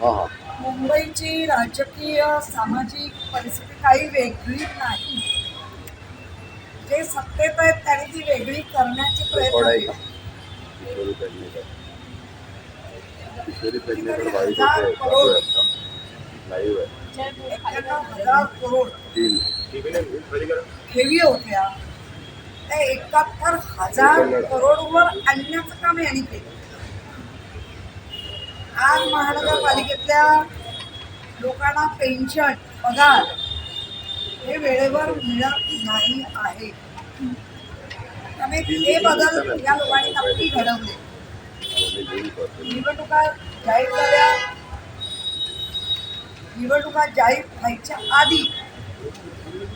मुंबईची राजकीय सामाजिक परिस्थिती काही वेगळी नाही. जे सत्तेत आहेत त्यांनी ती वेगळी करण्याचे प्रयत्न केले. कितीतरी हजार करोड 91,000 करोड ठेवी होत्या, त्या 71,000 करोडवर आणण्याचं काम यांनी केलं. आज महानगरपालिकेतल्या लोकांना पेन्शन पगार हे वेळेवर मिळत नाही आहे. त्यामुळे हे बदल या लोकांनी नक्की घडवले. निवडणुका जाहीर झाल्या, निवडणुका जाहीर व्हायच्या आधी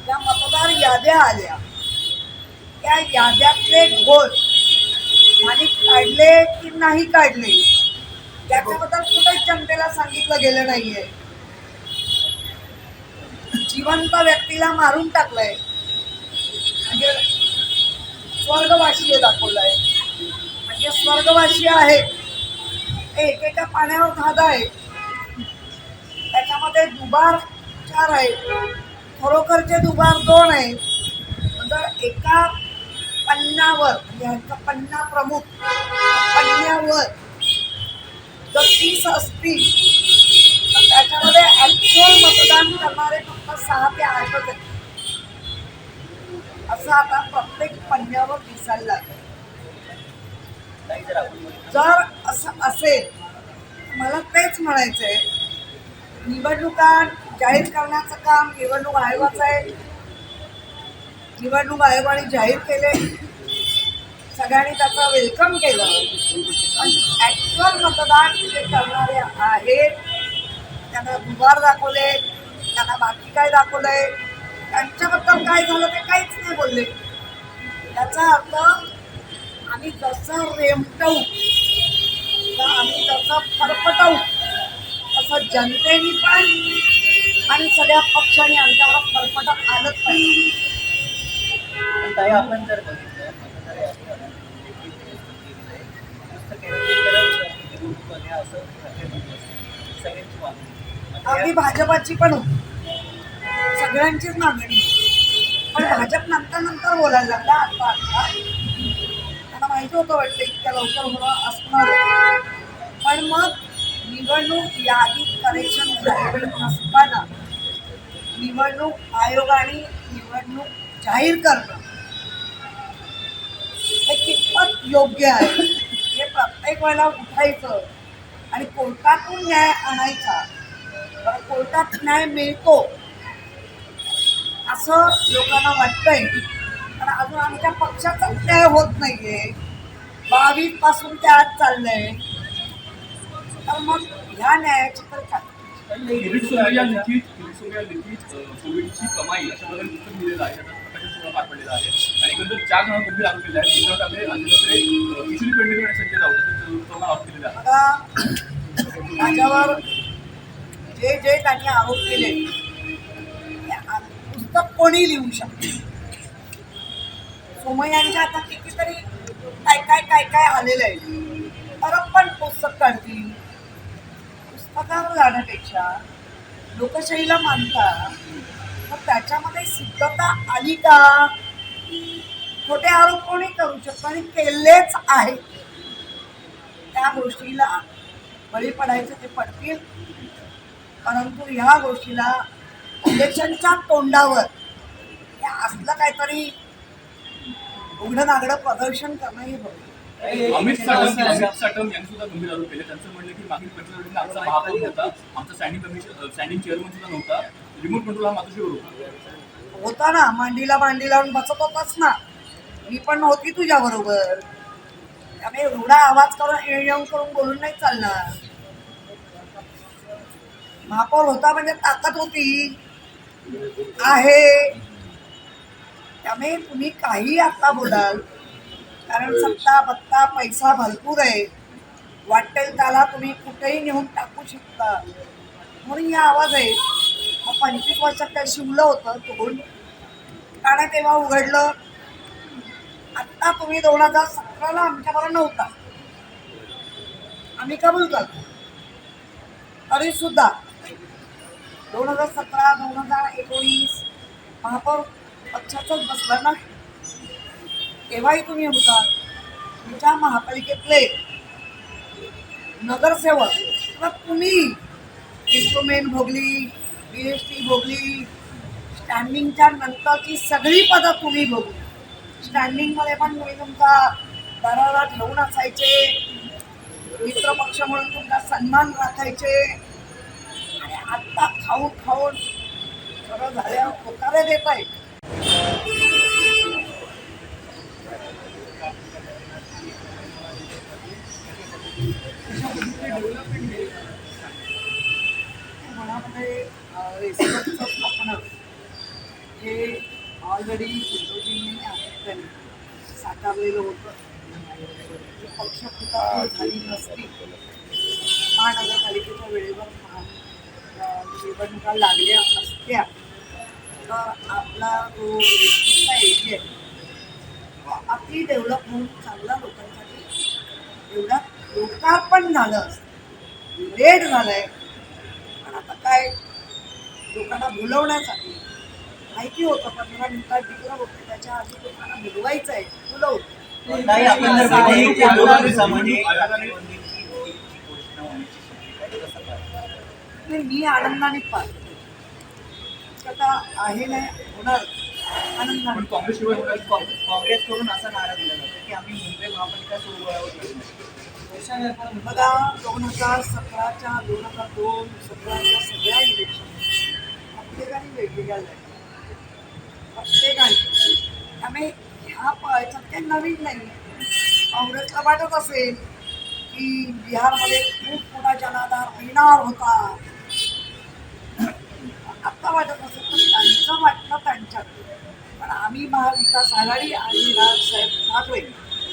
त्या मतदार याद्या आल्या. त्या याद्यातले घोळ आणि काढले की नाही काढले त्याच्याबद्दल कुठेच जनतेला सांगितलं गेलं नाहीये. जिवंत व्यक्तीला मारून टाकलंय, म्हणजे स्वर्गवासी दाखवलंय. म्हणजे स्वर्गवासी आहे एकेका पाण्यावर धागा आहे, त्याच्यामध्ये दुबार 4 आहेत, खरोखरचे दुबार 2 आहेत. जर एका पन्नावर म्हणजे पन्ना प्रमुख पन्न्यावर जर 30 असतील तर त्याच्यामध्ये ऍक्च्युअल मतदान करणारे फक्त 6 ते 8 आहेत. असं आता प्रत्येक पन्न्यावर दिसायला लागलं. जर असं असेल मला तेच म्हणायचंय, निवडणुका जाहीर करण्याचं काम निवडणूक आयोगाचं आहे. निवडणूक आयोगाने जाहीर केले, सगळ्यांनी त्याचं वेलकम केलं. पण ऍक्च्युअल मतदान जे करणारे आहेत त्यांना दुबार दाखवले, त्यांना बाकी काय दाखवलंय, त्यांच्याबद्दल काय झालं ते काहीच नाही बोलले. याचा अर्थ आम्ही जसं रेमटवू आम्ही जसं फरफटवू तसं जनतेने पण आणि सगळ्या पक्षांनी आमच्यावर फरफटत आलंच पाहिजे. ताई, आपण जर बघितलं अगदी भाजपाची पण होती, सगळ्यांचीच मागणी. पण भाजप नंतर बोलायला लागला. आता त्यांना माहिती होतं वाटतं इतक्या लवकर होणं असणार. पण मग निवडणूक यादीत करेक्शन झालेलं नसताना निवडणूक आयोगाने निवडणूक जाहीर करणं हे कितपत योग्य आहे हे प्रत्येक वेळेला उठायचं आणि कोर्टातून न्याय आणायचा. कोर्टात न्याय मिळतो असं लोकांना वाटतंय, पण अजून आमच्या पक्षाचाच न्याय होत नाहीये. 22 पासून ते आज चाललंय. तर मग ह्या न्यायाची तर काय कोविडची कमाई अशा प्रकारे पुस्तक लिहिलेलं आहे, त्याचा प्रकाशन सुद्धा पार पडलेला आहे. आणि एकंदर 4 जण गंभीर आरोपी आहेत. उद्धव ठाकरे, अजित ठाकरे, किशोरी पेडणेकर आणि संजय राऊत असे चौघांना आरोप केलेले आहेत. आता माझ्यावर जे जे त्यांनी आरोप केले पुस्तक कोणी लिहू शकते. सोमय्यांच्या आता कितीतरी काय आलेलं आहे, तर पण पुस्तक काढतील. पुस्तकावर जाण्यापेक्षा लोकशाहीला मानता तर त्याच्यामध्ये सिद्धता आली का? खोटे आरोप कोणी करू शकतो आणि केलेच आहे. त्या गोष्टीला बळी पडायचं ते पडतील, परंतु ह्या गोष्टीला इलेक्शनच्या तोंडावर असलं काहीतरी उघडं नागडं प्रदर्शन करणं हे बरोबर. अमित साटम यांनी सुद्धा गंभीर आरोप केले. त्यांचं म्हणलं की मागील 25 आमचा महापौर होता, आमचा स्टँडिंग चेअरमन सुद्धा नव्हता, रिमोट कंट्रोल हा मातोश्रीवर होता ना. मांडीला लावून बसत होताच ना. मी पण होती तुझ्या बरोबर. त्यामुळे एवढा आवाज करून येऊन करून बोलून नाही चालणार. महापौर होता म्हणजे ताकद होती आहे. त्यामुळे तुम्ही काही आता बोलाल, कारण सत्ता बत्ता पैसा भरपूर आहे, वाटेल त्याला तुम्ही कुठेही नेऊन टाकू शकता. म्हणून या आवाज आहे. मग 25 वर्षात काय शिवलं होतं तोंड कारण तेव्हा उघडलं. आत्ता तुम्ही 2017ला आमच्याबरोबर नव्हता, आम्ही कबूल करतो. तरी सुद्धा 2017 2019 महापौर पक्षाचंच बसलं ना, तेव्हाही तुम्ही होता. तुमच्या महापालिकेतले नगरसेवक किंवा तुम्ही इन्स्ट्रुमेंट भोगली, BST भोगली, स्टँडिंगच्या नंतरची सगळी पदं तुम्ही भोगली. स्टँडिंगमध्ये पण तुम्ही तुमचा दरारा ठेवून असायचे, मित्रपक्ष म्हणून तुमचा सन्मान राखायचे, आणि आत्ता खाऊन खाऊन सगळं झाल्यावर पोकारे देत आहे. मनामध्ये रेसिडेंटचं स्वप्न हे ऑलरेडी उद्योजींनी त्यांनी साकारलेलं होतं. पक्षफुटा झाली नसती, महानगरपालिकेच्या वेळेवर निवडणुका लागल्या असत्या, तर आपला जो रेसिडेंटचा एरिया आहे तो अति डेव्हलप होऊन चांगला लोकांसाठी एवढा लोकार्पण झालं असतं. लेट झालंय, पण आता काय लोकांना बोलवण्यासाठी माहिती होतं 15 मिनिटात डिक्लेअर होतं, त्याच्या आधी लोकांना बोलवायचं आहे, बोलवतं. ताई, आपण जर बघितलं की 2 दिवसामध्ये नाही, मी आनंदाने पाहते. आता आहे नाही होणार आनंदाने. पण काँग्रेसशिवाय होणार काँग्रेसकडून असा नारा दिला जातो की आम्ही मुंबई महापालिका सोडवण्यावर ठरवलं. बघा 2017च्या 2002-17च्या सगळ्या इलेक्शन प्रत्येकाने वेगवेगळ्या लढल्या, प्रत्येकाने. त्यामुळे ह्या याच्यात काही नवीन नाही. काँग्रेसला वाटत असेल की बिहारमध्ये खूप मोठा जनाधार मिळणार होता, आत्ता वाटत असेल तर त्यांचं वाटणं त्यांच्यात. पण आम्ही महाविकास आघाडी आणि राजसाहेब ठाकरे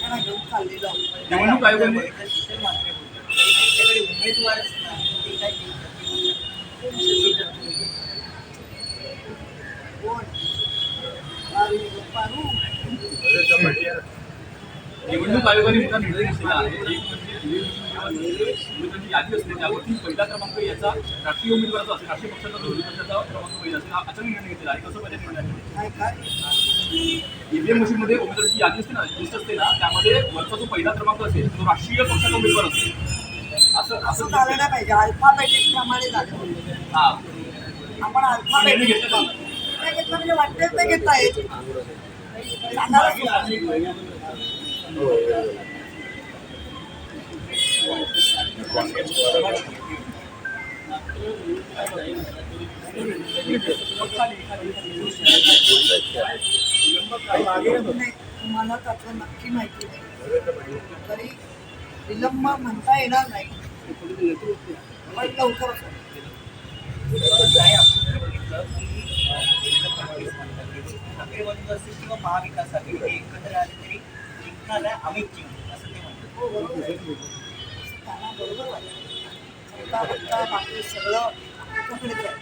यांना घेऊन चाललेलो आहोत. निवडणूक आयोगाने त्यांच्याकडे उमेदवारच नाही, ते काय कोण पारू पारू निवडणूक आयोगाने मोठा निर्णय घेतलेला आहे. एक म्हणजे उमेदवारांची यादी असते त्यावरती पहिला क्रमांक याचा राष्ट्रीय उमेदवाराचा असेल, राष्ट्रीय पक्षाचा जो विरोधाचा क्रमांक पहिला असेल, हा अचानक निर्णय घेतलेला आहे. कसं पाहिजे निर्णय? काय काय ईव्हीएम मशीनमध्ये उमेदवाराची यादी असते ना, लिस्ट असते ना, त्यामध्ये वरचा जो पहिला क्रमांक असेल तो राष्ट्रीय पक्षाचा उमेदवार असेल. असं असं असं झालं नाही पाहिजे. अल्फाबेटिक प्रमाणे झालं पाहिजे. हा आपण अल्फाबेटिक घेतलं म्हणजे वाटतं ते घेता येत. तुम्हाला त्यातलं नक्की माहिती नाही, तरी विलंब म्हणता येणार नाही, पण लवकरच होईल. ठाकरे बंधू असतील किंवा महाविकास आघाडी हे एकत्र आले तरी जिंकणार आहे, आम्हीच जिंकू असं ते म्हणतात. त्यांना बरोबर वाटतं. सत्ता बत्ता बाकी सगळं आपल्याकडेच आहे.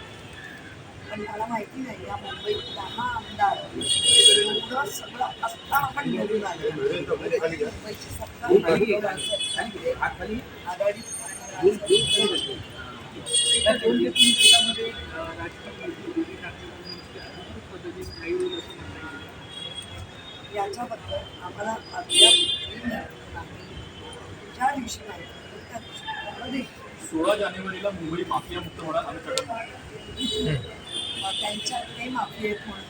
पण मला माहिती नाही या मुंबईत 10 आमदार एवढं सगळं असताना पण निवडून आले. मुंबईची सत्ता आघाडी याच्याबद्दल आम्हाला अद्याप ज्या दिवशी माहिती त्या दिवशी 16 जानेवारीला मुंबई माफिया मुक्त होणार आणि चटक त्यांच्या ते माफी आहेत म्हणून